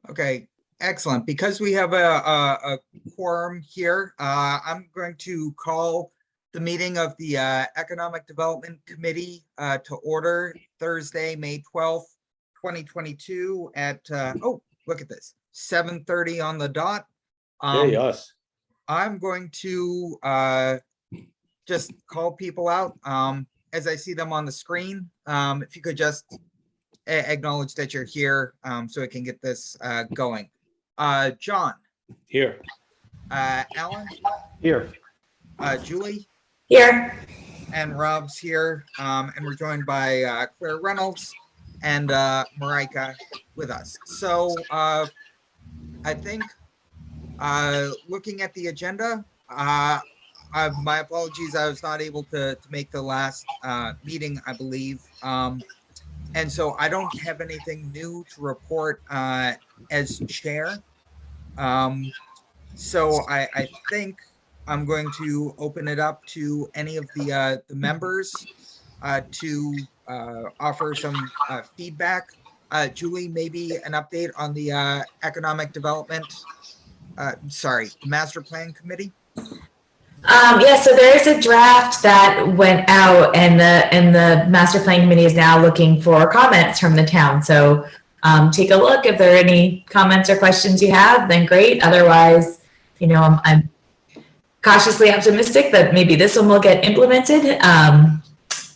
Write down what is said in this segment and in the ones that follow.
Okay, excellent. Because we have a quorum here, I'm going to call the meeting of the Economic Development Committee to order Thursday, May 12th, 2022 at, oh, look at this, 7:30 on the dot. Hey, us. I'm going to just call people out as I see them on the screen. If you could just acknowledge that you're here so we can get this going. John. Here. Alan. Here. Julie. Here. And Rob's here. And we're joined by Claire Reynolds and Marika with us. So I think looking at the agenda, my apologies, I was not able to make the last meeting, I believe. And so I don't have anything new to report as chair. So I think I'm going to open it up to any of the members to offer some feedback. Julie, maybe an update on the economic development, sorry, master plan committee? Yeah, so there is a draft that went out, and the master plan committee is now looking for comments from the town. So take a look. If there are any comments or questions you have, then great. Otherwise, you know, I'm cautiously optimistic that maybe this one will get implemented,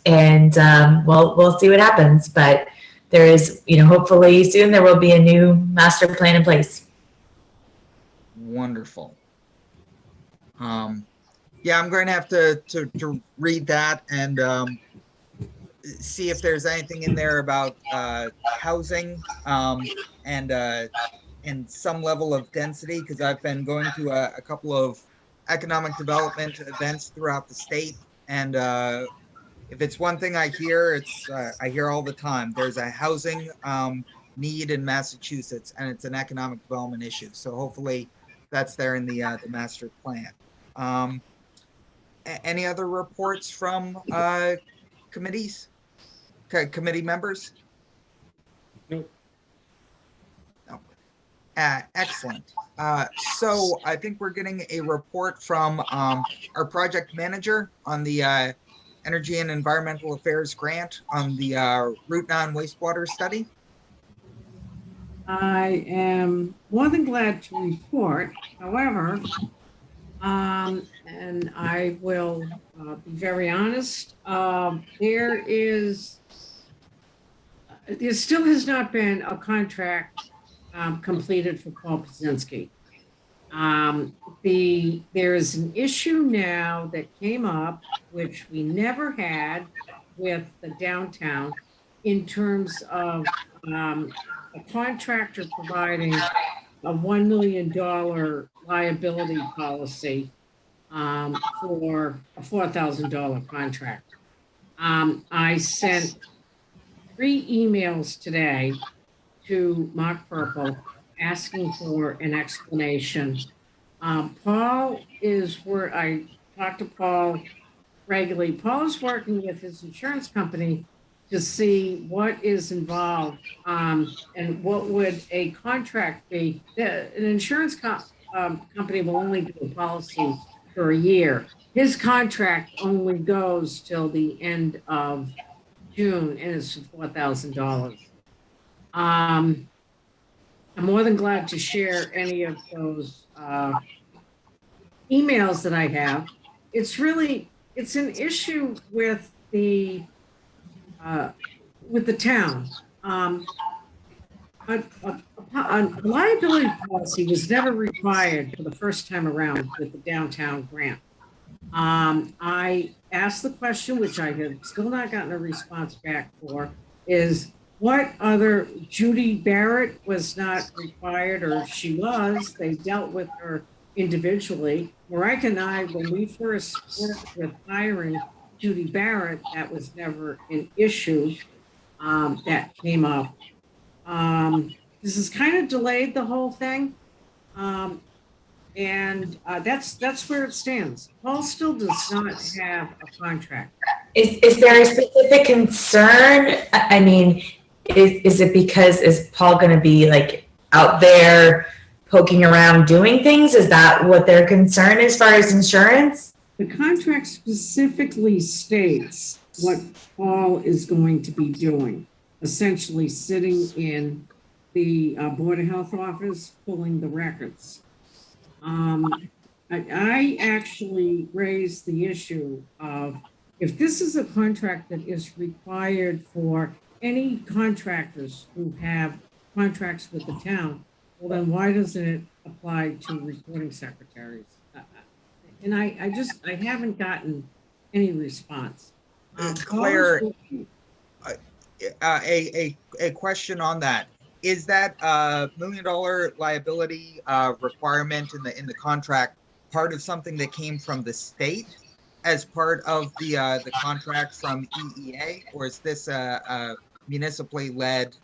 and we'll see what happens. But there is, you know, hopefully soon there will be a new master plan in place. Wonderful. Yeah, I'm going to have to read that and see if there's anything in there about housing and some level of density, because I've been going to a couple of economic development events throughout the state, and if it's one thing I hear, it's I hear all the time. There's a housing need in Massachusetts, and it's an economic development issue. So hopefully that's there in the master plan. Any other reports from committees? Okay, committee members? Nope. No. Excellent. So I think we're getting a report from our project manager on the Energy and Environmental Affairs grant on the Route 9 wastewater study. I am more than glad to report, however, and I will be very honest, there still has not been a contract completed for Paul Pazinski. There is an issue now that came up, which we never had with the downtown, in terms of a contractor providing a $1 million liability policy for a $4,000 contract. I sent 3 emails today to Mark Purple asking for an explanation. Paul is where I talk to Paul regularly. Paul is working with his insurance company to see what is involved and what would a contract be. An insurance company will only do a policy for a year. His contract only goes till the end of June, and it's $4,000. I'm more than glad to share any of those emails that I have. It's an issue with the town. A liability policy was never required for the first time around with the downtown grant. I asked the question, which I have still not gotten a response back for, is what other, Judy Barrett was not required, or she was, they dealt with her individually. Marika and I, when we first worked with hiring Judy Barrett, that was never an issue that came up. This has kind of delayed the whole thing. And that's where it stands. Paul still does not have a contract. Is there a specific concern? I mean, is it because is Paul going to be like out there poking around doing things? Is that what their concern as far as insurance? The contract specifically states what Paul is going to be doing, essentially sitting in the Board of Health office, pulling the records. I actually raised the issue of if this is a contract that is required for any contractors who have contracts with the town, well, then why doesn't it apply to recording secretaries? And I haven't gotten any response. Claire, a question on that. Is that $1 million liability requirement in the contract part of something that came from the state as part of the contract from EEA, or is this a municipally led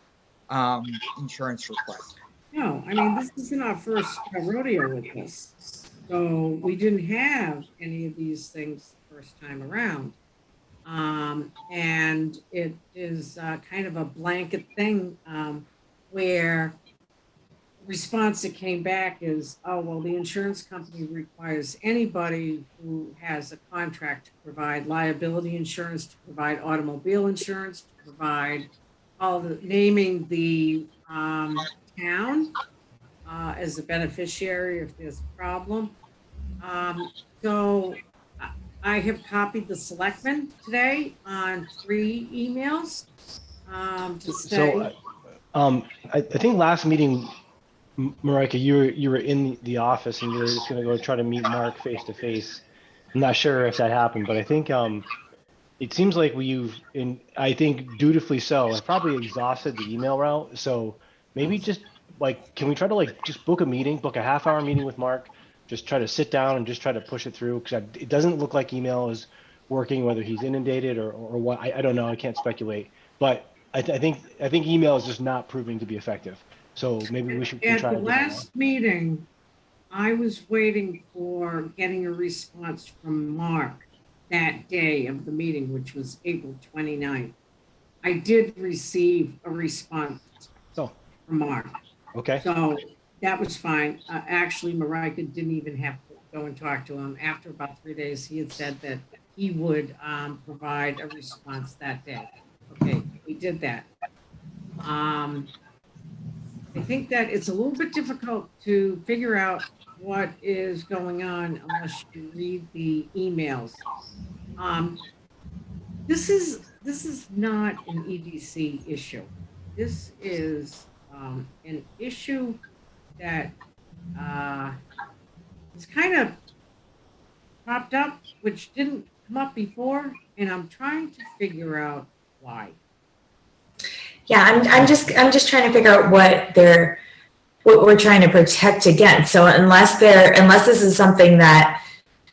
insurance request? No, I mean, this isn't our first rodeo with this. So we didn't have any of these things the first time around. And it is kind of a blanket thing where response that came back is, oh, well, the insurance company requires anybody who has a contract to provide liability insurance, to provide automobile insurance, to provide all the naming the town as a beneficiary if there's a problem. So I have copied the selectmen today on 3 emails to say. So I think last meeting, Marika, you were in the office and you were just going to go try to meet Mark face to face. I'm not sure if that happened, but I think it seems like I think dutifully so, have probably exhausted the email route. So maybe just can we try to just book a half-hour meeting with Mark, just try to sit down and just try to push it through, because it doesn't look like email is working, whether he's inundated or what. I don't know. I can't speculate, but I think email is just not proving to be effective. So maybe we should try At the last meeting, I was waiting for getting a response from Mark that day of the meeting, which was April 29th. I did receive a response from Mark. Okay. So that was fine. Actually, Marika didn't even have to go and talk to him. After about 3 days, he had said that he would provide a response that day. Okay, we did that. I think that it's a little bit difficult to figure out what is going on unless you read the emails. This is not an EDC issue. This is an issue that is kind of popped up, which didn't come up before, and I'm trying to figure out why. Yeah, I'm just trying to figure out what we're trying to protect against. So unless this is something that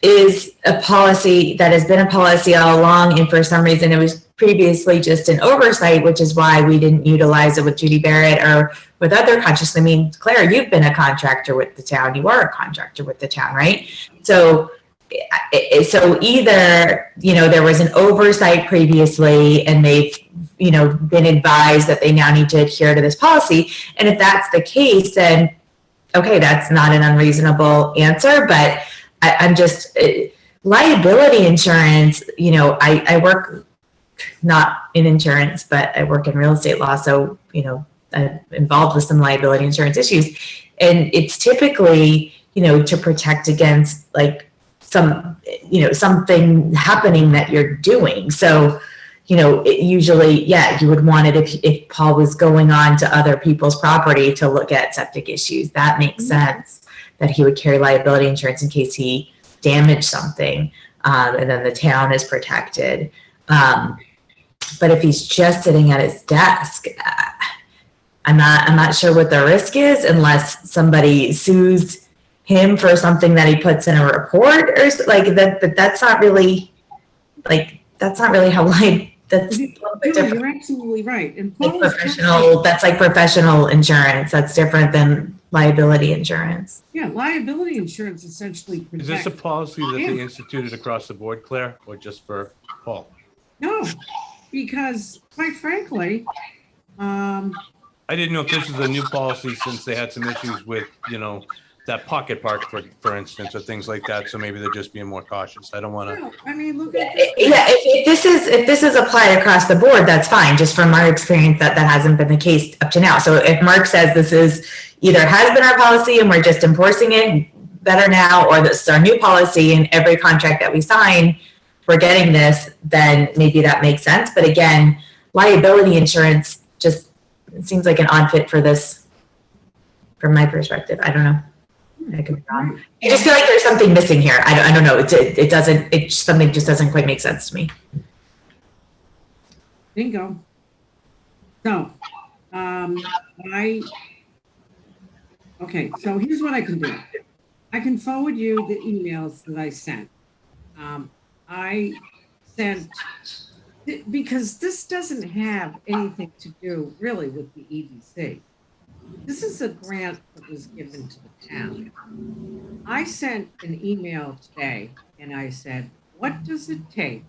is a policy that has been a policy all along, and for some reason it was previously just an oversight, which is why we didn't utilize it with Judy Barrett or with other contractors. I mean, Claire, you've been a contractor with the town. You are a contractor with the town, right? So either, there was an oversight previously and they've, been advised that they now need to adhere to this policy. And if that's the case, then, okay, that's not an unreasonable answer, but I'm just, liability insurance, I work not in insurance, but I work in real estate law. So, I'm involved with some liability insurance issues. And it's typically, to protect against something happening that you're doing. So, usually, you would want it if Paul was going on to other people's property to look at septic issues. That makes sense that he would carry liability insurance in case he damaged something, and then the town is protected. But if he's just sitting at his desk, I'm not sure what the risk is unless somebody sues him for something that he puts in a report or that. But that's not really how that's You're absolutely right. And that's like professional insurance. That's different than liability insurance. Yeah, liability insurance essentially protects. Is this a policy that they instituted across the board, Claire, or just for Paul? No, because quite frankly, um, I didn't know if this is a new policy since they had some issues with, that pocket park, for instance, or things like that. So maybe they're just being more cautious. I don't want to. no, I mean, look at this. Yeah, if this is applied across the board, that's fine. Just from our experience, that hasn't been the case up to now. So if Mark says this is either has been our policy and we're just enforcing it better now, or this is our new policy and every contract that we sign, we're getting this, then maybe that makes sense. But again, liability insurance just seems like an odd fit for this, from my perspective. I don't know. I could be wrong. I just feel like there's something missing here. I don't know. Something just doesn't quite make sense to me. Bingo. So, okay, so here's what I can do. I can forward you the emails that I sent. I sent, because this doesn't have anything to do really with the EDC. This is a grant that was given to the town. I sent an email today and I said, what does it take?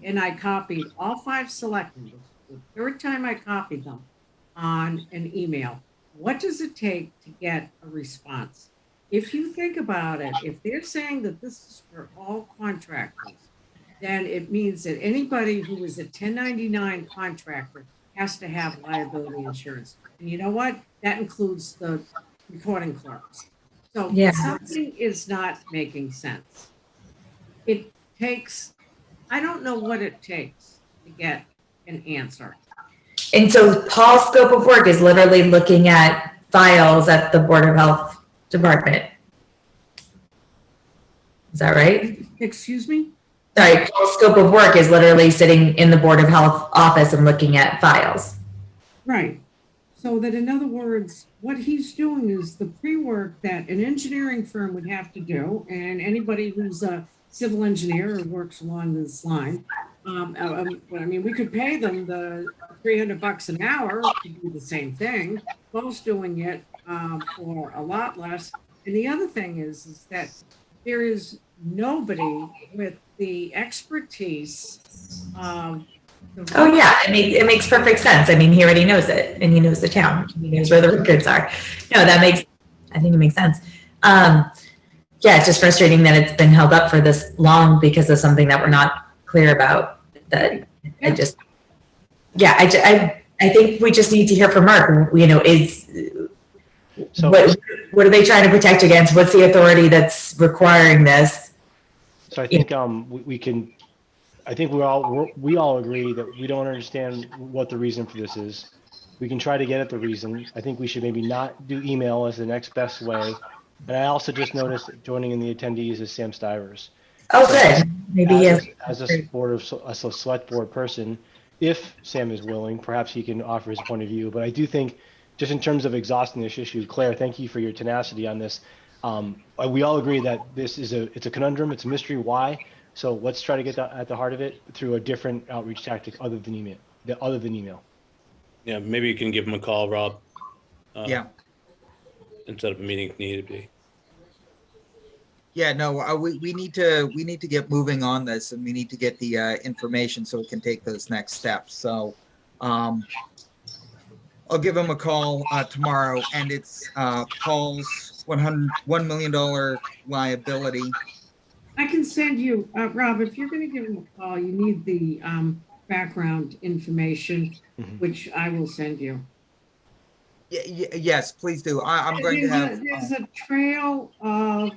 And I copied all 5 selectmen. The third time I copied them on an email. What does it take to get a response? If you think about it, if they're saying that this is for all contractors, then it means that anybody who is a 1099 contractor has to have liability insurance. And you know what? That includes the recording clerks. So Yeah. something is not making sense. It takes, I don't know what it takes to get an answer. And so Paul's scope of work is literally looking at files at the Board of Health Department. Is that right? Excuse me? Sorry, Paul's scope of work is literally sitting in the Board of Health office and looking at files. Right. So that in other words, what he's doing is the pre-work that an engineering firm would have to do, and anybody who's a civil engineer or works along this line, I mean, we could pay them the $300 an hour to do the same thing. Paul's doing it for a lot less. And the other thing is that there is nobody with the expertise. Oh yeah, I mean, it makes perfect sense. I mean, he already knows it, and he knows the town. He knows where the records are. No, I think it makes sense. Yeah, it's just frustrating that it's been held up for this long because of something that we're not clear about. That I think we just need to hear from Mark. You know, So, what are they trying to protect against? What's the authority that's requiring this? so I think I think we all agree that we don't understand what the reason for this is. We can try to get at the reason. I think we should maybe not do email as the next best way. And I also just noticed that joining in the attendees is Sam Stivers. Oh, good. Maybe yes. As a select board person, if Sam is willing, perhaps he can offer his point of view. But I do think, just in terms of exhausting this issue, Claire, thank you for your tenacity on this. We all agree that it's a conundrum. It's a mystery. Why? So let's try to get at the heart of it through a different outreach tactic other than email. Yeah, maybe you can give them a call, Rob. Yeah. And set up a meeting if needed be. Yeah, no, we need to get moving on this, and we need to get the information so we can take those next steps. So I'll give him a call tomorrow, and it's Paul's $1 million liability. I can send you, Rob, if you're going to give him a call, you need the background information, which I will send you. Yes, please do. I'm going to have. There's a trail of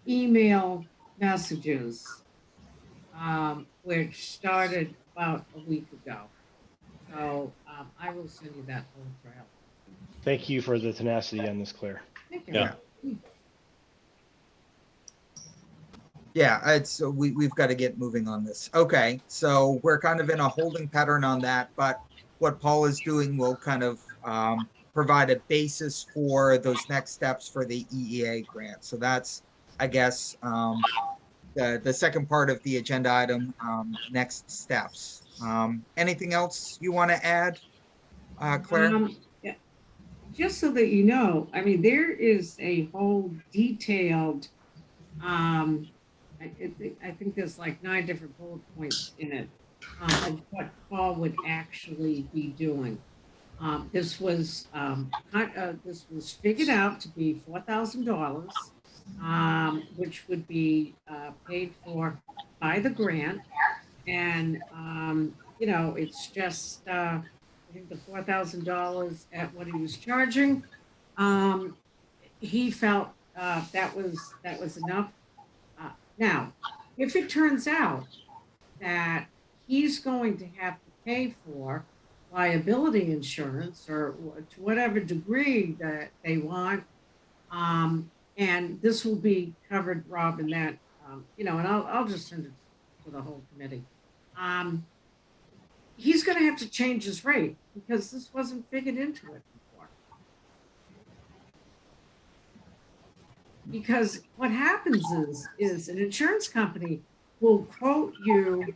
email messages, which started about a week ago. So I will send you that whole trail. Thank you for the tenacity on this, Claire. Thank you. Yeah. Yeah, we've got to get moving on this. Okay, so we're kind of in a holding pattern on that, but what Paul is doing will kind of provide a basis for those next steps for the EEA grant. So that's, I guess, the second part of the agenda item, next steps. Anything else you want to add, Claire? Yeah. Just so that you know, I mean, there is a whole detailed, I think there's like 9 different bullet points in it of what Paul would actually be doing. This was figured out to be $4,000, which would be paid for by the grant. And, it's just, I think the $4,000 at what he was charging. Um, he felt that was enough. Now, if it turns out that he's going to have to pay for liability insurance or to whatever degree that they want, and this will be covered, Rob, in that, and I'll just send it to the whole committee. He's going to have to change his rate because this wasn't figured into it before. Because what happens is an insurance company will quote you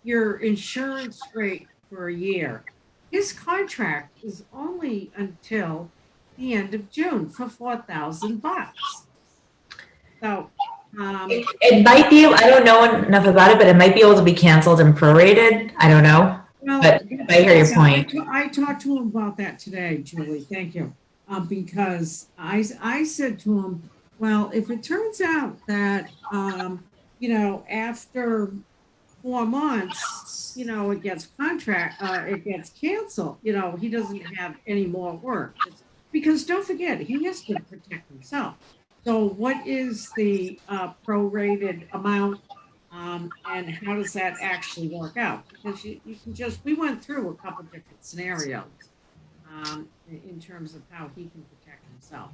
your insurance rate for a year. His contract is only until the end of June for $4,000. So It might be, I don't know enough about it, but it might be able to be canceled and prorated. I don't know. well, But I hear your point. I talked to him about that today, Julie. Thank you. Because I said to him, well, if it turns out that after 4 months, it gets it gets canceled, he doesn't have any more work. Because don't forget, he has to protect himself. So what is the prorated amount, and how does that actually work out? Because you can we went through a couple different scenarios in terms of how he can protect himself.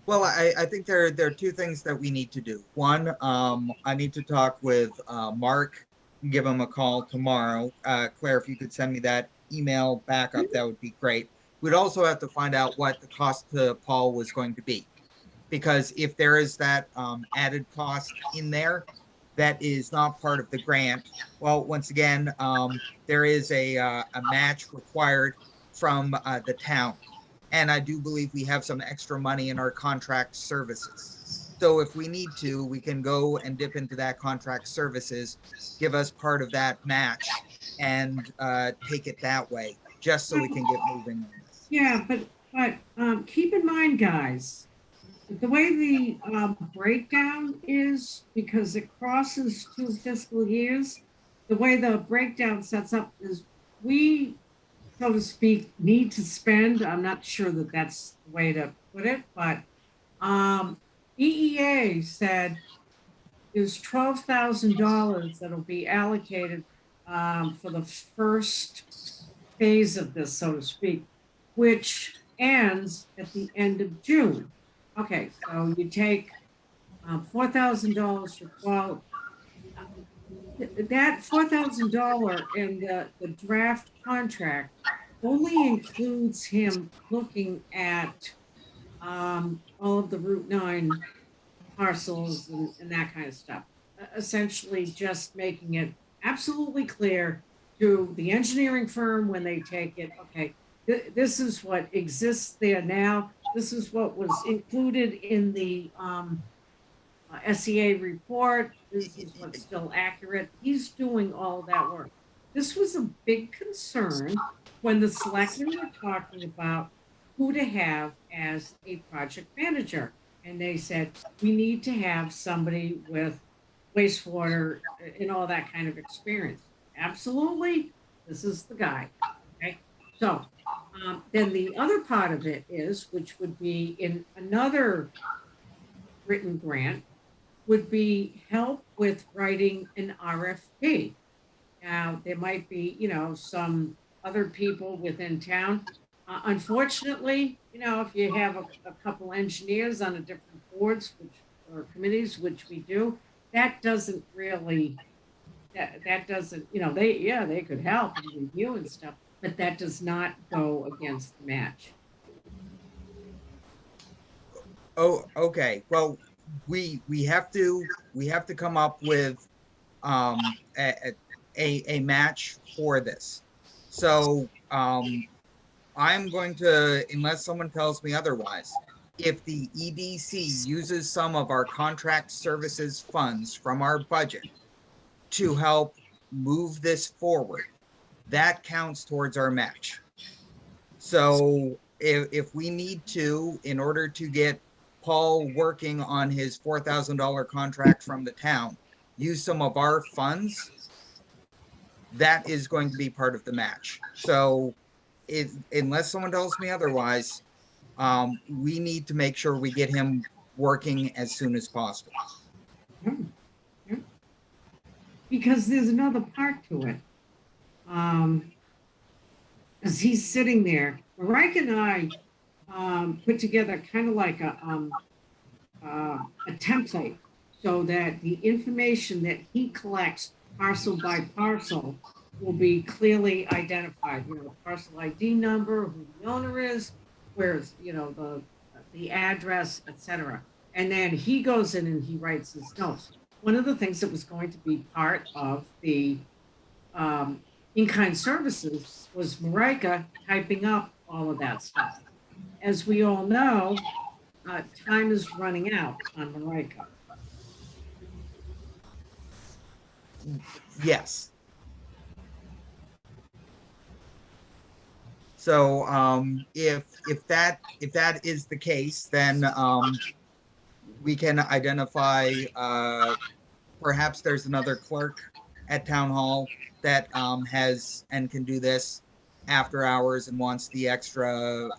Well, I think there are two things that we need to do. One, I need to talk with Mark, give him a call tomorrow. Claire, if you could send me that email backup, that would be great. We'd also have to find out what the cost to Paul was going to be. Because if there is that added cost in there, that is not part of the grant. Well, once again, there is a match required from the town. And I do believe we have some extra money in our contract services. So if we need to, we can go and dip into that contract services, give us part of that match, and take it that way, just so we can get moving on this. Yeah, but keep in mind, guys, the way the breakdown is, because it crosses 2 fiscal years, the way the breakdown sets up is we, so to speak, need to spend. I'm not sure that that's the way to put it, but EEA said is $12,000 that'll be allocated for the first phase of this, so to speak, which ends at the end of June. Okay, so you take $4,000 for 12. That $4,000 in the draft contract only includes him looking at all of the Route 9 parcels and that kind of stuff. Essentially just making it absolutely clear to the engineering firm when they take it, okay, this is what exists there now. This is what was included in the SEA report. This is what's still accurate. He's doing all of that work. This was a big concern when the selectmen were talking about who to have as a project manager. And they said, we need to have somebody with wastewater and all that kind of experience. Absolutely, this is the guy. Okay, so then the other part of it is, which would be in another written grant, would be help with writing an RFP. Now, there might be, some other people within town. Unfortunately, if you have a couple engineers on a different boards or committees, which we do, that doesn't really, that doesn't, they could help and review and stuff, but that does not go against the match. Oh, okay. Well, we have to come up with a match for this. So I'm going to, unless someone tells me otherwise, if the EDC uses some of our contract services funds from our budget to help move this forward, that counts towards our match. So if we need to, in order to get Paul working on his $4,000 contract from the town, use some of our funds, that is going to be part of the match. So unless someone tells me otherwise, we need to make sure we get him working as soon as possible. Because there's another part to it. As he's sitting there, Marike and I put together kind of like a template so that the information that he collects parcel by parcel will be clearly identified. You know, the parcel ID number, who the owner is, where's, you know, the address, etc. And then he goes in and he writes his notes. One of the things that was going to be part of the in-kind services was Marike typing up all of that stuff. As we all know, time is running out on Marike. Yes. So if that is the case, then we can identify perhaps there's another clerk at town hall that has and can do this after hours and wants the extra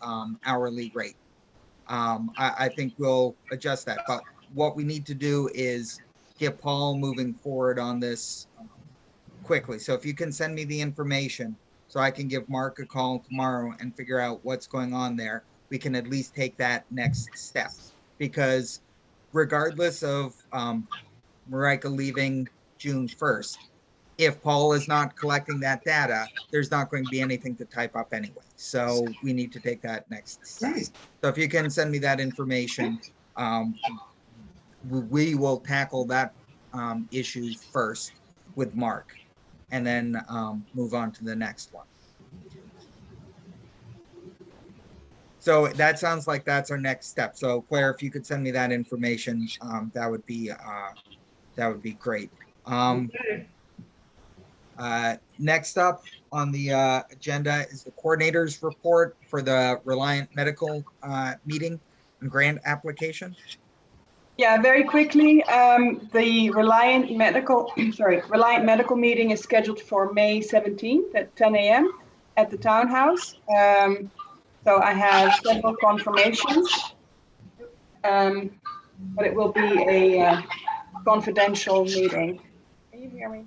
hourly rate. I think we'll adjust that. But what we need to do is get Paul moving forward on this quickly. So if you can send me the information so I can give Mark a call tomorrow and figure out what's going on there, we can at least take that next step. Because regardless of Marike leaving June 1st, if Paul is not collecting that data, there's not going to be anything to type up anyway. So we need to take that next step. Right. So if you can send me that information, we will tackle that issue first with Mark, and then move on to the next one. So that sounds like that's our next step. So Claire, if you could send me that information, that would be great. Okay. Next up on the agenda is the coordinator's report for the Reliant Medical meeting and grant application. Yeah, very quickly, the Reliant Medical meeting is scheduled for May 17th at 10 a.m. at the townhouse. So I have several confirmations, but it will be a confidential meeting. Can you hear me?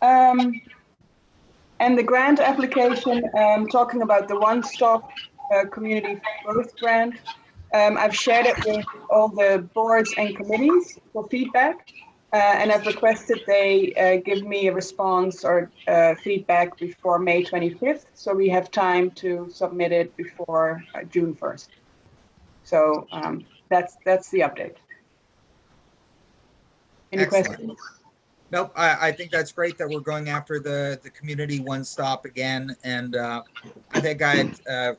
And the grant application, talking about the one-stop community growth grant, I've shared it with all the boards and committees for feedback, and I've requested they give me a response or feedback before May 25th, so we have time to submit it before June 1st. So that's the update. Any Excellent. questions? Nope, I think that's great that we're going after the community one stop again. And I think I'd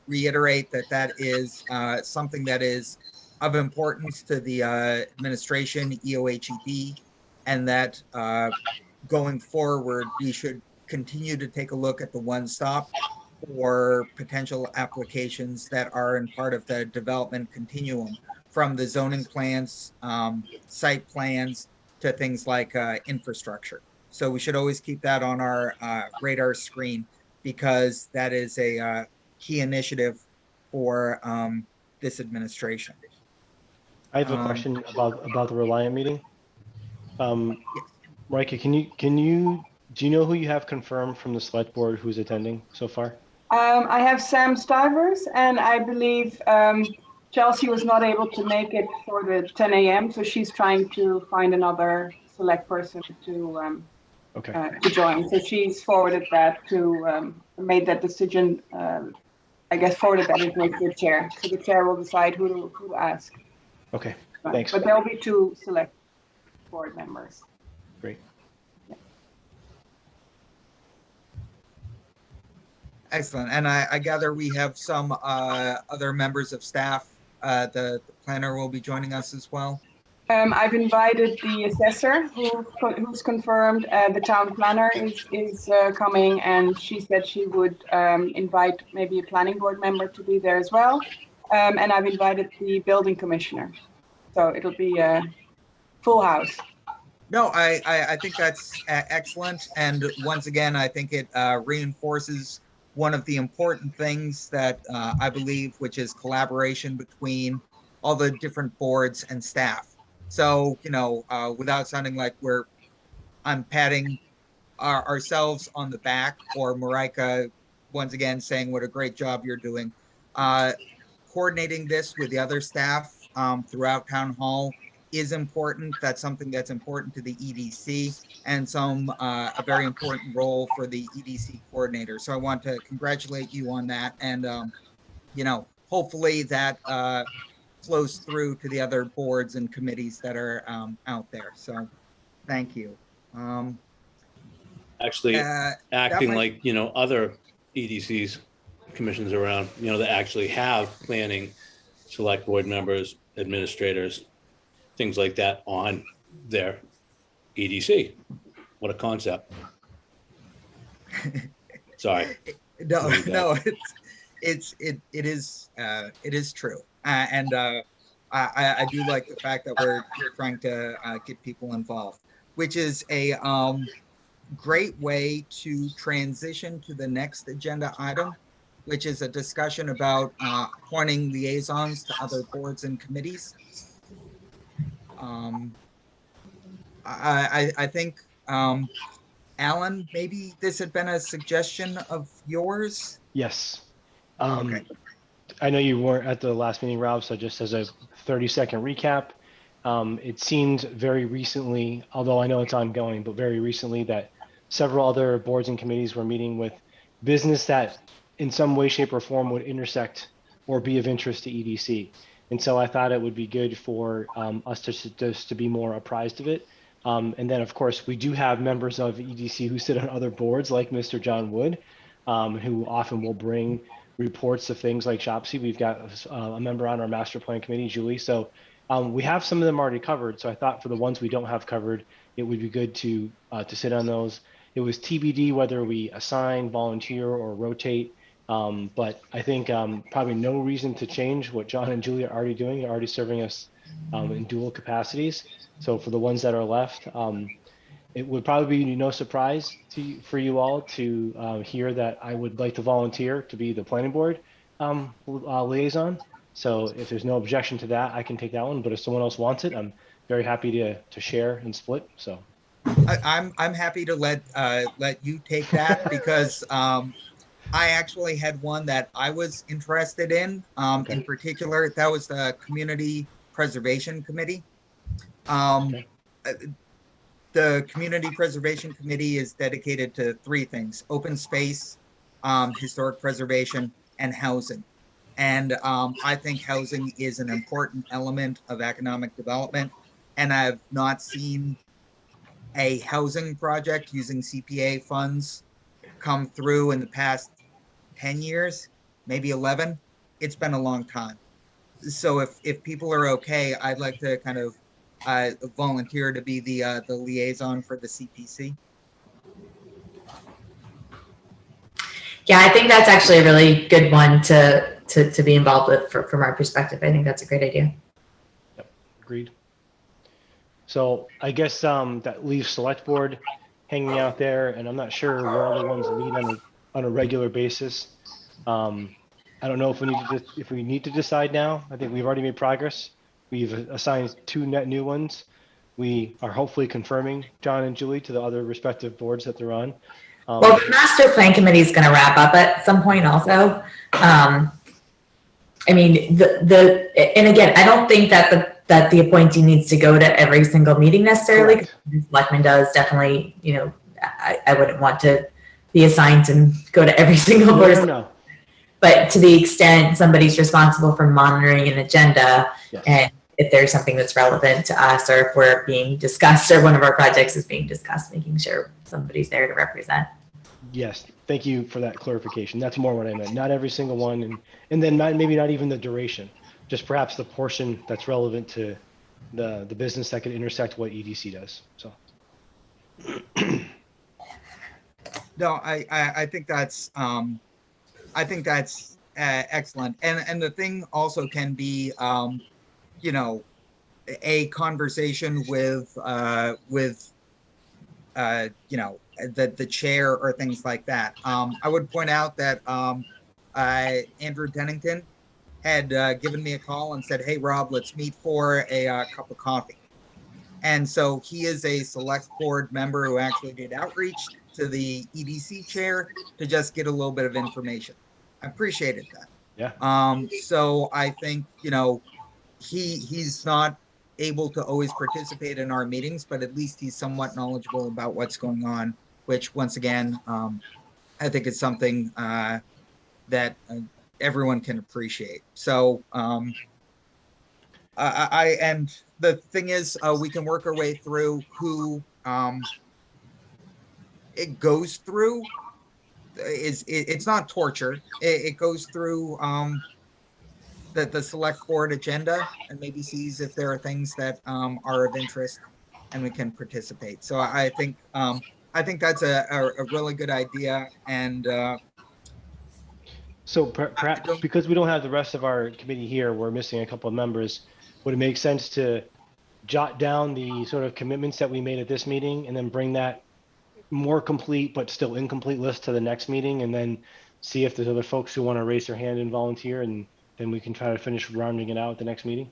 reiterate that is something that is of importance to the administration, EOHED, and that going forward, we should continue to take a look at the one stop for potential applications that are in part of the development continuum, from the zoning plans, site plans, to things like infrastructure. So we should always keep that on our radar screen, because that is a key initiative for this administration. I have a question about the Reliant meeting. Marike, do you know who you have confirmed from the select board who's attending so far? I have Sam Stivers, and I believe Chelsea was not able to make it for the 10 a.m., so she's trying to find another select person to join. So she's forwarded that to, made that decision, I guess forwarded that information to the chair. So the chair will decide who to ask. Okay, thanks. But there'll be 2 select board members. Great. Excellent. And I gather we have some other members of staff. The planner will be joining us as well. I've invited the assessor who's confirmed. The town planner is coming, and she said she would invite maybe a planning board member to be there as well. And I've invited the building commissioner. So it'll be a full house. No, I think that's excellent. And once again, I think it reinforces one of the important things that I believe, which is collaboration between all the different boards and staff. So, without sounding like I'm patting ourselves on the back, or Marika once again saying what a great job you're doing, coordinating this with the other staff throughout town hall is important. That's something that's important to the EDC, and a very important role for the EDC coordinator. So I want to congratulate you on that, and hopefully that flows through to the other boards and committees that are out there. So thank you. Actually, acting might- like, other EDCs, commissions around, that actually have planning, select board members, administrators, things like that on their EDC. What a concept. Sorry. No, it is true, and I do like the fact that we're trying to get people involved, which is a great way to transition to the next agenda item, which is a discussion about appointing liaisons to other boards and committees. I think, Alan, maybe this had been a suggestion of yours. Yes. Okay. I know you weren't at the last meeting, Rob, so just as a 30-second recap, it seemed very recently, although I know it's ongoing, but very recently that several other boards and committees were meeting with business that in some way, shape, or form would intersect or be of interest to EDC. And so I thought it would be good for us to be more apprised of it. And then, of course, we do have members of EDC who sit on other boards, like Mr. John Wood, who often will bring reports of things like SHOPSI. We've got a member on our master plan committee, Julie. So we have some of them already covered. So I thought for the ones we don't have covered, it would be good to sit on those. It was TBD whether we assign, volunteer, or rotate. But I think probably no reason to change what John and Julie are already doing. They're already serving us in dual capacities. So for the ones that are left, it would probably be no surprise for you all to hear that I would like to volunteer to be the planning board liaison. So if there's no objection to that, I can take that one. But if someone else wants it, I'm very happy to share and split. So I'm happy to let you take that because I actually had one that I was interested in. Okay. In particular, that was the Community Preservation Committee. Okay. The Community Preservation Committee is dedicated to three things: open space, historic preservation, and housing. And I think housing is an important element of economic development. And I've not seen a housing project using CPA funds come through in the past 10 years, maybe 11. It's been a long time. So if people are okay, I'd like to kind of volunteer to be the liaison for the CPC. Yeah, I think that's actually a really good one to be involved with from our perspective. I think that's a great idea. Yep, agreed. So I guess that leaves select board hanging out there, and I'm not sure where other ones meet on a regular basis. I don't know if we need to decide now. I think we've already made progress. We've assigned 2 net new ones. We are hopefully confirming John and Julie to the other respective boards that they're on. Well, the master plan committee is going to wrap up at some point also. I mean, and again, I don't think that the appointee needs to go to every single meeting necessarily. The selectman does definitely, I wouldn't want to be assigned to go to every single board. No. But to the extent somebody's responsible for monitoring an agenda, Yes. And if there's something that's relevant to us, or if we're being discussed, or one of our projects is being discussed, making sure somebody's there to represent. Yes, thank you for that clarification. That's more what I meant. Not every single one, and then maybe not even the duration, just perhaps the portion that's relevant to the business that could intersect what EDC does. So. No, I think that's excellent. And the thing also can be, you know, a conversation with you know, the chair or things like that. I would point out that Andrew Dennington had given me a call and said, "Hey, Rob, let's meet for a cup of coffee." And so he is a select board member who actually did outreach to the EDC chair to just get a little bit of information. I appreciated that. Yeah. So I think, you know, he's not able to always participate in our meetings, but at least he's somewhat knowledgeable about what's going on, which once again, I think is something that everyone can appreciate. So and the thing is, we can work our way through who it goes through. It's not torture. It goes through the select board agenda and maybe sees if there are things that are of interest and we can participate. So I think that's a really good idea. And so perhaps because we don't have the rest of our committee here, we're missing a couple of members. Would it make sense to jot down the sort of commitments that we made at this meeting and then bring that more complete but still incomplete list to the next meeting, and then see if there's other folks who want to raise their hand and volunteer, and then we can try to finish rounding it out at the next meeting?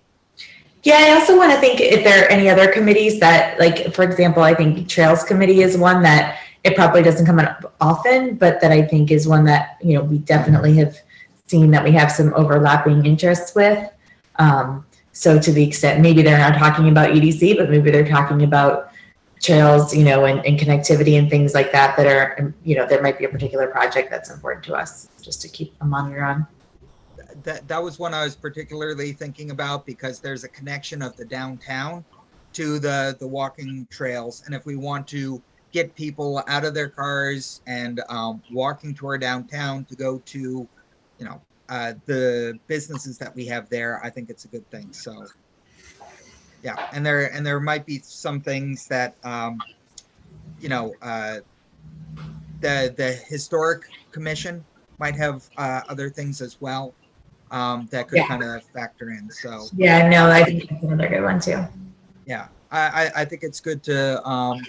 Yeah, I also want to think if there are any other committees that, like, for example, I think Trails Committee is one that it probably doesn't come up often, but that I think is one that, you know, we definitely have seen that we have some overlapping interests with. So to the extent, maybe they're not talking about EDC, but maybe they're talking about trails, you know, and connectivity and things like that, that are, you know, there might be a particular project that's important to us just to keep a monitor on. That was one I was particularly thinking about, because there's a connection of the downtown to the walking trails. And if we want to get people out of their cars and walking toward downtown to go to, you know, the businesses that we have there, I think it's a good thing. So yeah, and there might be some things that you know, the historic commission might have other things as well that could kind of factor in. So yeah, no, I think that's another good one too. Yeah, I think it's good to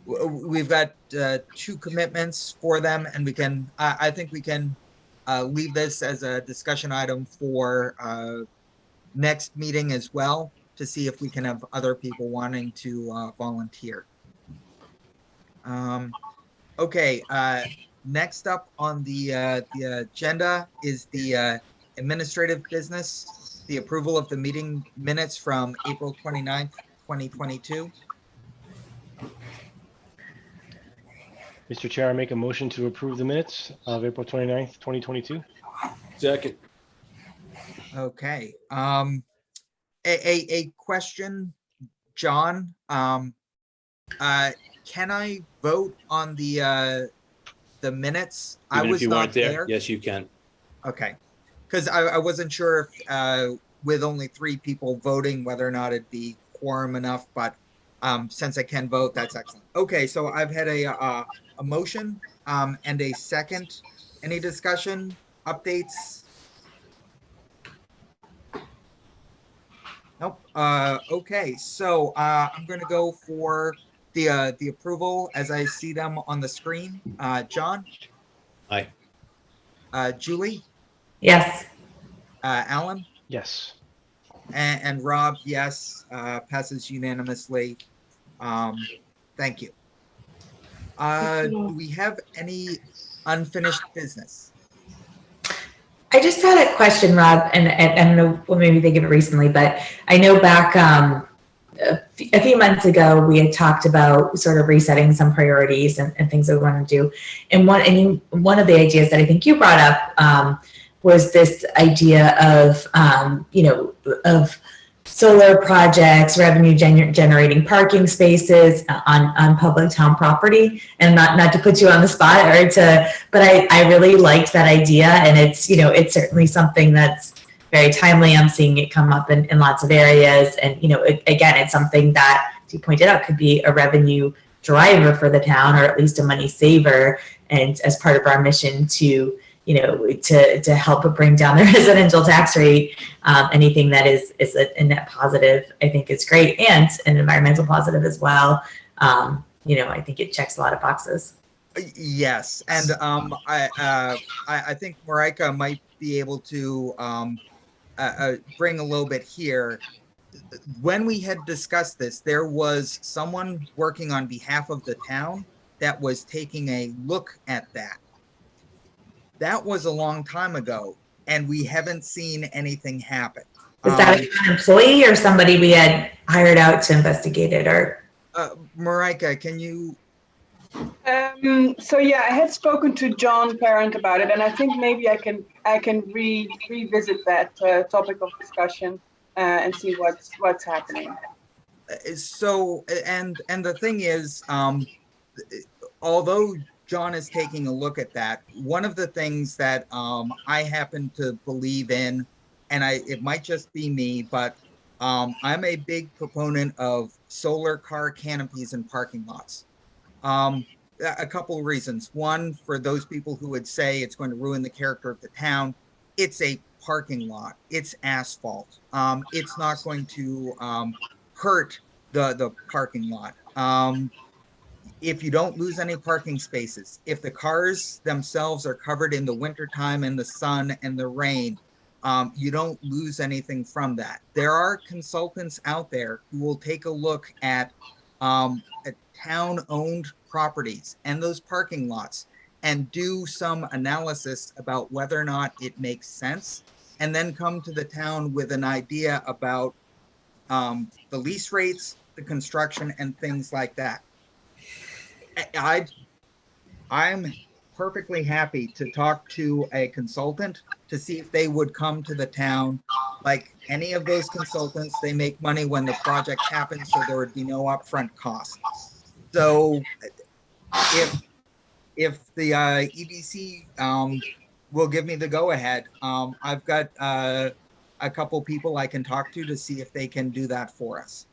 we've got 2 commitments for them, and we can I think we can leave this as a discussion item for next meeting as well, to see if we can have other people wanting to volunteer. Okay, next up on the agenda is the administrative business, the approval of the meeting minutes from April 29th, 2022. Mr. Chair, I make a motion to approve the minutes of April 29th, 2022. Second. Okay. A question, John. Can I vote on the minutes? Even I was if you not weren't there, yes, you can. Okay, because I wasn't sure if with only 3 people voting whether or not it'd be quorum enough, but since I can vote, that's excellent. Okay, so I've had a motion and a second. Any discussion, updates? Nope. Okay, so I'm going to go for the approval as I see them on the screen. John? Aye. Julie? Yes. Alan? Yes. And Rob, yes, passes unanimously. Thank you. Do we have any unfinished business? I just had a question, Rob, and I don't know, well, maybe they did it recently, but I know back a few months ago, we had talked about sort of resetting some priorities and things that we want to do. And one of the ideas that I think you brought up was this idea of, you know, of solar projects, revenue generating parking spaces on public town property. And not to put you on the spot but I really liked that idea. And it's, you know, it's certainly something that's very timely. I'm seeing it come up in lots of areas. And, you know, again, it's something that, as you pointed out, could be a revenue driver for the town, or at least a money saver. And as part of our mission to, you know, to help bring down the residential tax rate, anything that is a net positive, I think is great, and an environmental positive as well. You know, I think it checks a lot of boxes. Yes, and I think Marika might be able to bring a little bit here. When we had discussed this, there was someone working on behalf of the town that was taking a look at that. That was a long time ago, and we haven't seen anything happen. Is that an employee or somebody we had hired out to investigate it? Or Marika, can you? So yeah, I had spoken to John Parent about it, and I think maybe I can revisit that topic of discussion and see what's happening. So and the thing is, although John is taking a look at that, one of the things that I happen to believe in, and it might just be me, but I'm a big proponent of solar car canopies in parking lots. A couple of reasons. One, for those people who would say it's going to ruin the character of the town, it's a parking lot. It's asphalt. It's not going to hurt the parking lot. If you don't lose any parking spaces, if the cars themselves are covered in the wintertime and the sun and the rain, you don't lose anything from that. There are consultants out there who will take a look at town-owned properties and those parking lots and do some analysis about whether or not it makes sense, and then come to the town with an idea about the lease rates, the construction, and things like that. I'm perfectly happy to talk to a consultant to see if they would come to the town. Like any of those consultants, they make money when the project happens, so there would be no upfront cost. So if the EDC will give me the go-ahead, I've got a couple people I can talk to see if they can do that for us.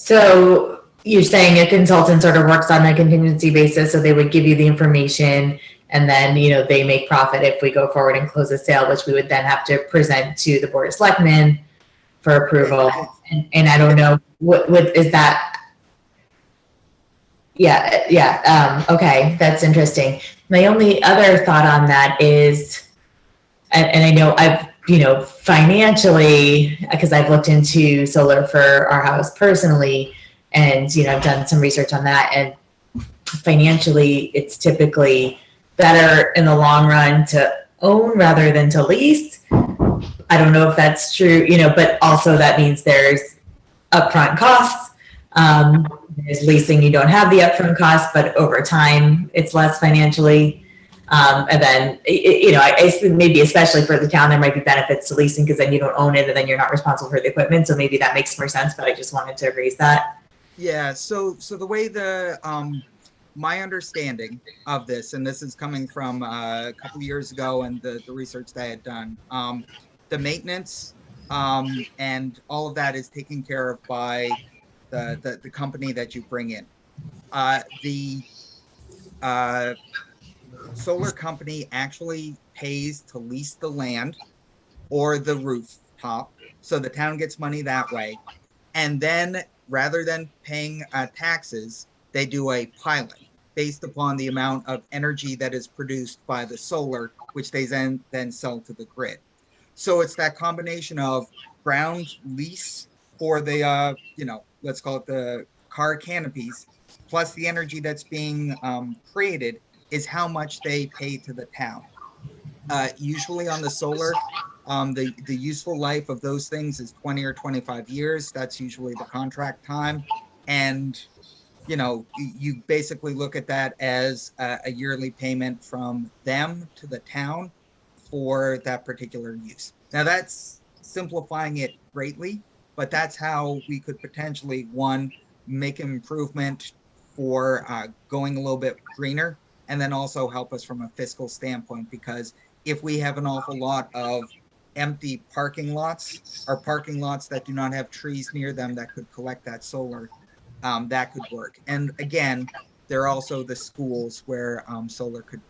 so you're saying a consultant sort of works on a contingency basis, so they would give you the information, and then, you know, they make profit if we go forward and close a sale, which we would then have to present to the Board of Selectmen for approval. And I don't know, what is that? Yeah. Okay, that's interesting. My only other thought on that is, and I know I've, you know, financially, because I've looked into solar for our house personally, and, you know, I've done some research on that, and financially, it's typically better in the long run to own rather than to lease. I don't know if that's true, you know, but also that means there's upfront costs. There's leasing, you don't have the upfront costs, but over time, it's less financially. And then, you know, I maybe especially for the town, there might be benefits to leasing because then you don't own it and then you're not responsible for the equipment. So maybe that makes more sense, but I just wanted to raise that. Yeah, so the way my understanding of this, and this is coming from a couple of years ago and the research that I had done, the maintenance and all of that is taken care of by the company that you bring in. The solar company actually pays to lease the land or the rooftop, so the town gets money that way. And then rather than paying taxes, they do a pilot based upon the amount of energy that is produced by the solar, which they then sell to the grid. So it's that combination of ground lease for the, you know, let's call it the car canopies, plus the energy that's being created is how much they pay to the town. Usually on the solar, the useful life of those things is 20 or 25 years. That's usually the contract time. And, you know, you basically look at that as a yearly payment from them to the town for that particular use. Now that's simplifying it greatly, but that's how we could potentially, one, make an improvement for going a little bit greener, and then also help us from a fiscal standpoint, because if we have an awful lot of empty parking lots or parking lots that do not have trees near them that could collect that solar, that could work. And again, there are also the schools where solar could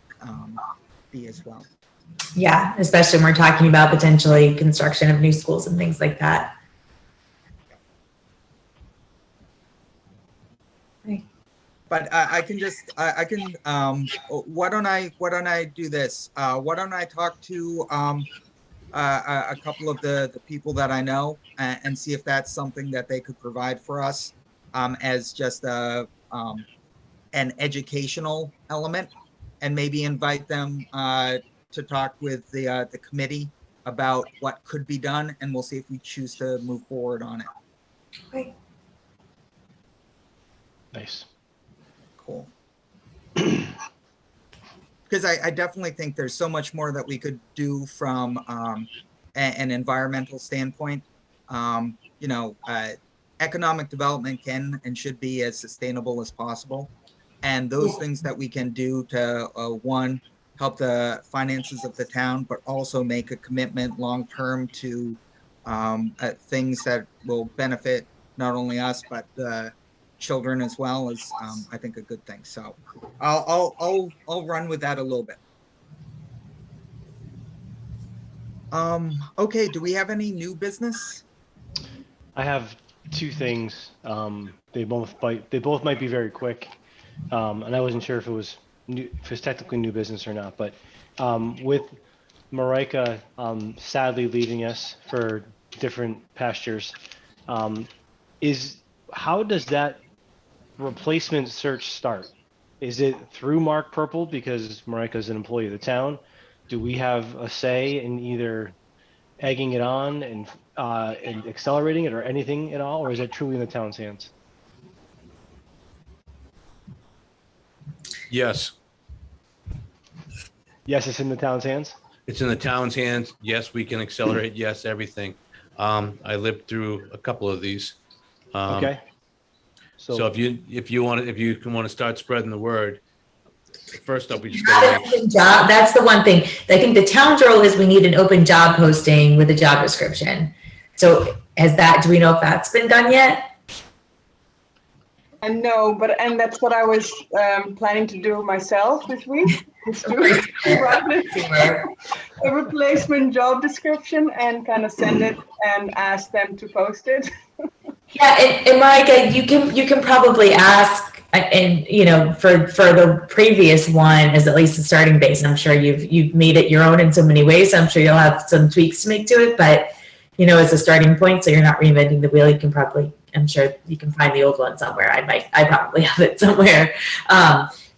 be as well. Yeah, especially when we're talking about potentially construction of new schools and things like that. But I can just, why don't I do this? Why don't I talk to a couple of the people that I know and see if that's something that they could provide for us as just an educational element, and maybe invite them to talk with the committee about what could be done, and we'll see if we choose to move forward on it. Okay. Nice. Cool. Because I definitely think there's so much more that we could do from an environmental standpoint. You know, economic development can and should be as sustainable as possible. And those things that we can do to, one, help the finances of the town, but also make a commitment long-term to things that will benefit not only us, but the children as well, is I think a good thing. So I'll run with that a little bit. Okay, do we have any new business? I have two things. They both might be very quick, and I wasn't sure if it was technically new business or not. But with Marika sadly leaving us for different pastures, how does that replacement search start? Is it through Mark Purple because Marika is an employee of the town? Do we have a say in either egging it on and accelerating it or anything at all, or is it truly in the town's hands? Yes, Yes, it's in the town's hands. it's in the town's hands. Yes, we can accelerate. Yes, everything. I lived through a couple of these. Okay. So if you want to start spreading the word, first up, we just got to make That's the one thing. I think the town's role is we need an open job posting with a job description. So do we know if that's been done yet? And no, and that's what I was planning to do myself this week. Is to write a replacement job description and kind of send it and ask them to post it. Yeah, and Marika, you can probably ask, and you know, for the previous one as at least the starting base. I'm sure you've made it your own in so many ways. I'm sure you'll have some tweaks to make to it, but you know, as a starting point, so you're not reinventing the wheel. You can probably, I'm sure you can find the old one somewhere. I probably have it somewhere.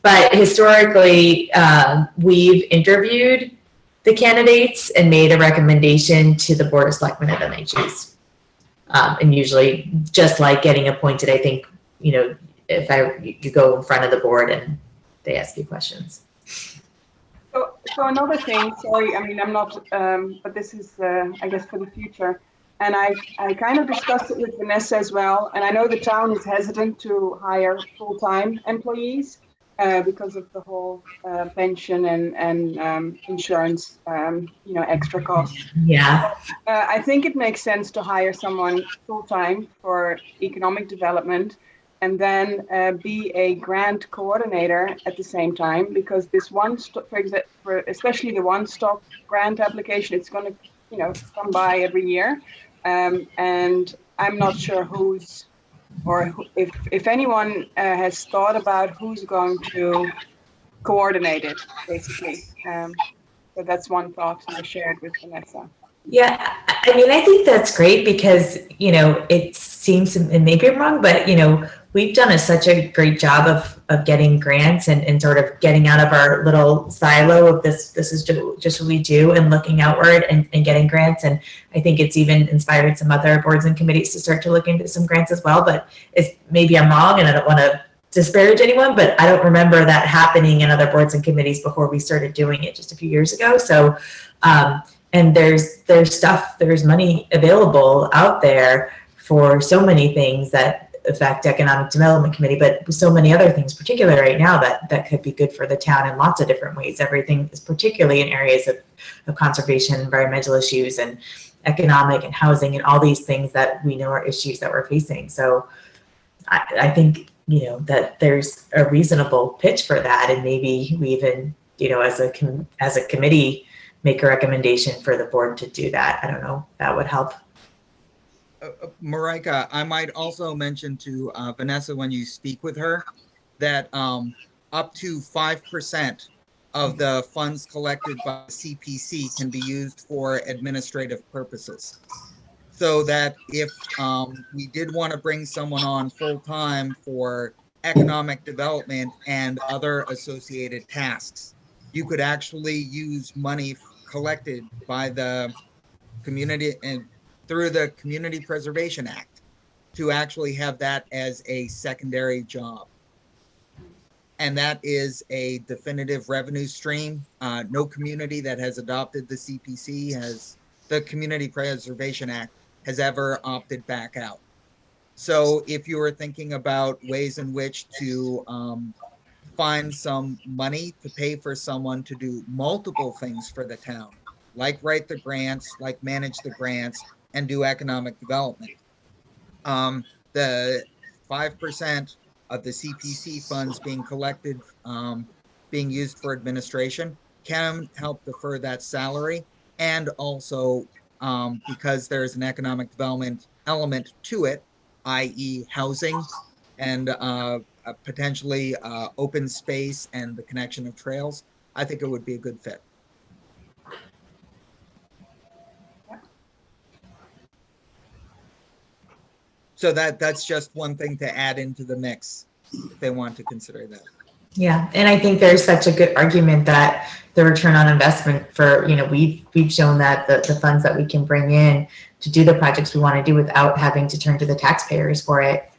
But historically, we've interviewed the candidates and made a recommendation to the Board of Selectmen, and then they choose. And usually, just like getting appointed, I think, you know, you go in front of the board and they ask you questions. So another thing, sorry, I mean, I'm not, but this is, I guess, for the future. And I kind of discussed it with Vanessa as well. And I know the town is hesitant to hire full-time employees because of the whole pension and insurance, you know, extra costs. Yeah. I think it makes sense to hire someone full-time for economic development and then be a grant coordinator at the same time, because this for especially the one-stop grant application, it's going to, you know, come by every year. And I'm not sure if anyone has thought about who's going to coordinate it, basically. So that's one thought I shared with Vanessa. Yeah, I mean, I think that's great because, you know, it seems, and maybe I'm wrong, but, you know, we've done such a great job of getting grants and sort of getting out of our little silo of this is just what we do, and looking outward and getting grants. And I think it's even inspired some other boards and committees to start to look into some grants as well. But maybe I'm wrong and I don't want to disparage anyone, but I don't remember that happening in other boards and committees before we started doing it just a few years ago. So, and there's money available out there for so many things that affect Economic Development Committee, but so many other things, particularly right now, that could be good for the town in lots of different ways. Everything is particularly in areas of conservation, environmental issues, and economic and housing, and all these things that we know are issues that we're facing. So I think, you know, that there's a reasonable pitch for that, and maybe we even, you know, as a committee, make a recommendation for the board to do that. I don't know, that would help. Marika, I might also mention to Vanessa when you speak with her that up to 5% of the funds collected by CPC can be used for administrative purposes. So that if we did want to bring someone on full time for economic development and other associated tasks, you could actually use money collected by the community and through the Community Preservation Act to actually have that as a secondary job. And that is a definitive revenue stream. No community that has adopted the CPC the Community Preservation Act has ever opted back out. So if you were thinking about ways in which to find some money to pay for someone to do multiple things for the town, like write the grants, like manage the grants, and do economic development. The 5% of the CPC funds being collected, being used for administration, can help defer that salary. And also, because there's an economic development element to it, i.e. housing and potentially open space and the connection of trails, I think it would be a good fit. So that's just one thing to add into the mix if they want to consider that. Yeah, and I think there's such a good argument that the return on investment for, you know, we've shown that the funds that we can bring in to do the projects we want to do without having to turn to the taxpayers for it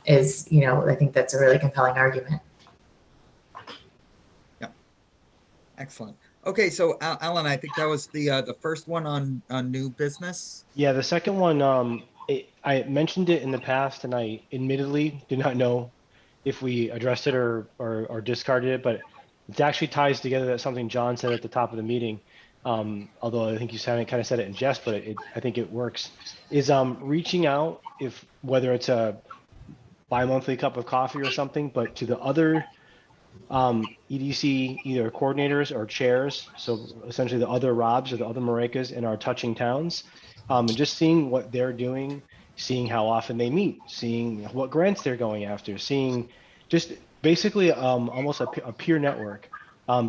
is, you know, I think that's a really compelling argument. Yeah, excellent. Okay, so Alan, I think that was the first one on new business. Yeah, the second one, I mentioned it in the past, and I admittedly do not know if we addressed it or discarded it, but it actually ties together that something John said at the top of the meeting. Although I think you kind of said it in jest, but I think it works. Is reaching out, if whether it's a bi-monthly cup of coffee or something, but to the other EDC either coordinators or chairs, so essentially the other Robs or the other Marikas in our touching towns, and just seeing what they're doing, seeing how often they meet, seeing what grants they're going after, seeing just basically almost a peer network,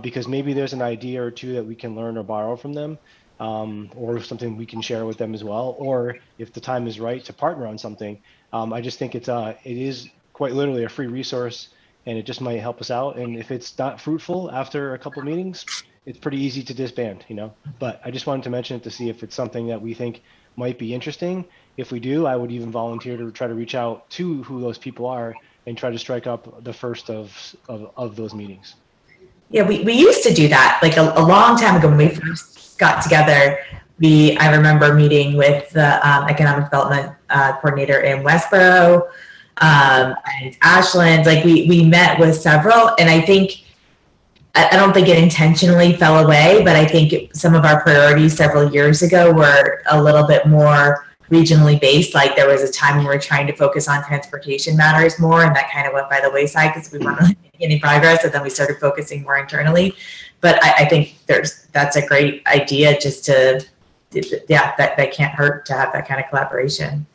because maybe there's an idea or two that we can learn or borrow from them, or something we can share with them as well, or if the time is right to partner on something. I just think it is quite literally a free resource, and it just might help us out. And if it's not fruitful after a couple of meetings, it's pretty easy to disband, you know. But I just wanted to mention it to see if it's something that we think might be interesting. If we do, I would even volunteer to try to reach out to who those people are and try to strike up the first of those meetings. Yeah, we used to do that like a long time ago when we first got together. I remember meeting with the economic development coordinator in Westboro and Ashland. Like we met with several, and I think I don't think it intentionally fell away, but I think some of our priorities several years ago were a little bit more regionally based. Like there was a time when we were trying to focus on transportation matters more, and that kind of went by the wayside because we weren't really making any progress, and then we started focusing more internally. But I think that's a great idea, just to, yeah, that can't hurt to have that kind of collaboration.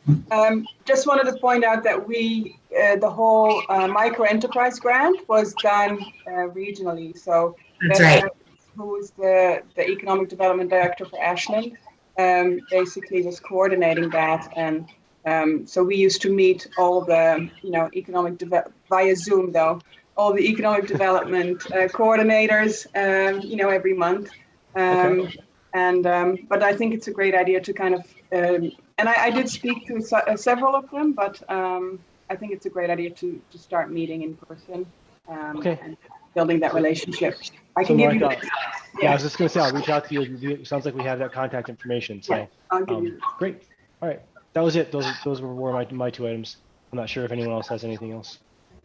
Just wanted to point out that the whole micro enterprise grant was done regionally. So That's right. Who is the economic development director for Ashland, basically was coordinating that. And so we used to meet all the, via Zoom though, all the economic development coordinators, every month. Okay. But I think it's a great idea to kind of, and I did speak to several of them, but I think it's a great idea to start meeting in person and building that relationship. I can give you. Yeah, I was just going to say, I'll reach out to you. It sounds like we have that contact information. So yeah, I'll give you. Great. All right, that was it. Those were my two items. I'm not sure if anyone else has anything else.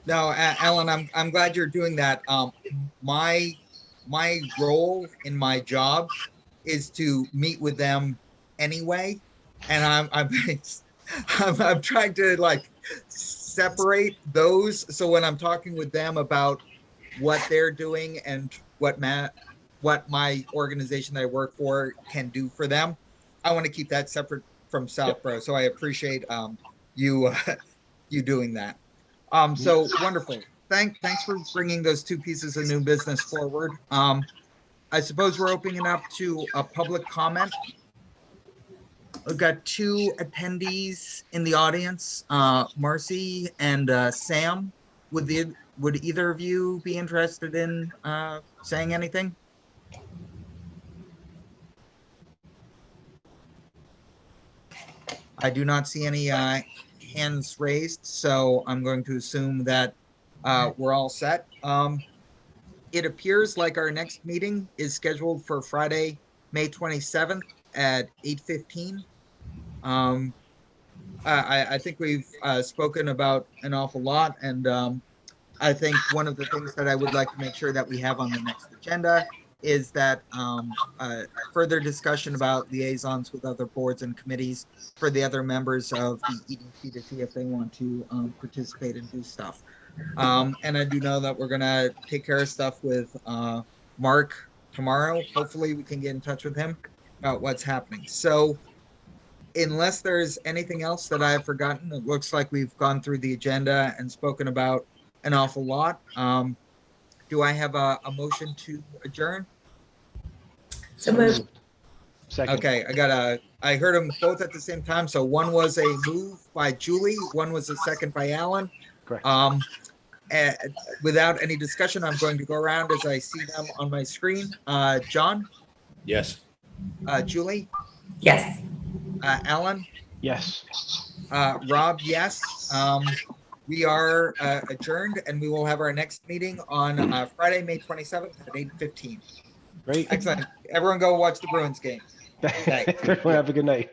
No, Alan, I'm glad you're doing that. My role in my job is to meet with them anyway, and I'm trying to like separate those. So when I'm talking with them about what they're doing and what my organization that I work for can do for them, I want to keep that separate from Southborough. So I appreciate you you doing that. So wonderful. Thanks for bringing those two pieces of new business forward. I suppose we're opening up to a public comment. We've got two attendees in the audience, Marcy and Sam. Would either of you be interested in saying anything? I do not see any hands raised, so I'm going to assume that we're all set. It appears like our next meeting is scheduled for Friday, May 27th at 8:15. I think we've spoken about an awful lot, and I think one of the things that I would like to make sure that we have on the next agenda is that further discussion about liaisons with other boards and committees for the other members of the EDC to see if they want to participate and do stuff. And I do know that we're gonna take care of stuff with Mark tomorrow. Hopefully we can get in touch with him about what's happening. So unless there's anything else that I've forgotten, it looks like we've gone through the agenda and spoken about an awful lot. Do I have a motion to adjourn? So moved. Second. Okay, I heard them both at the same time. So one was a move by Julie, one was a second by Alan. Correct. And without any discussion, I'm going to go around as I see them on my screen. John, Yes. Julie, Yes. Alan, Yes. Rob, yes. We are adjourned, and we will have our next meeting on Friday, May 27th at 8:15. Great. Excellent. Everyone go watch the Bruins game. Everyone have a good night.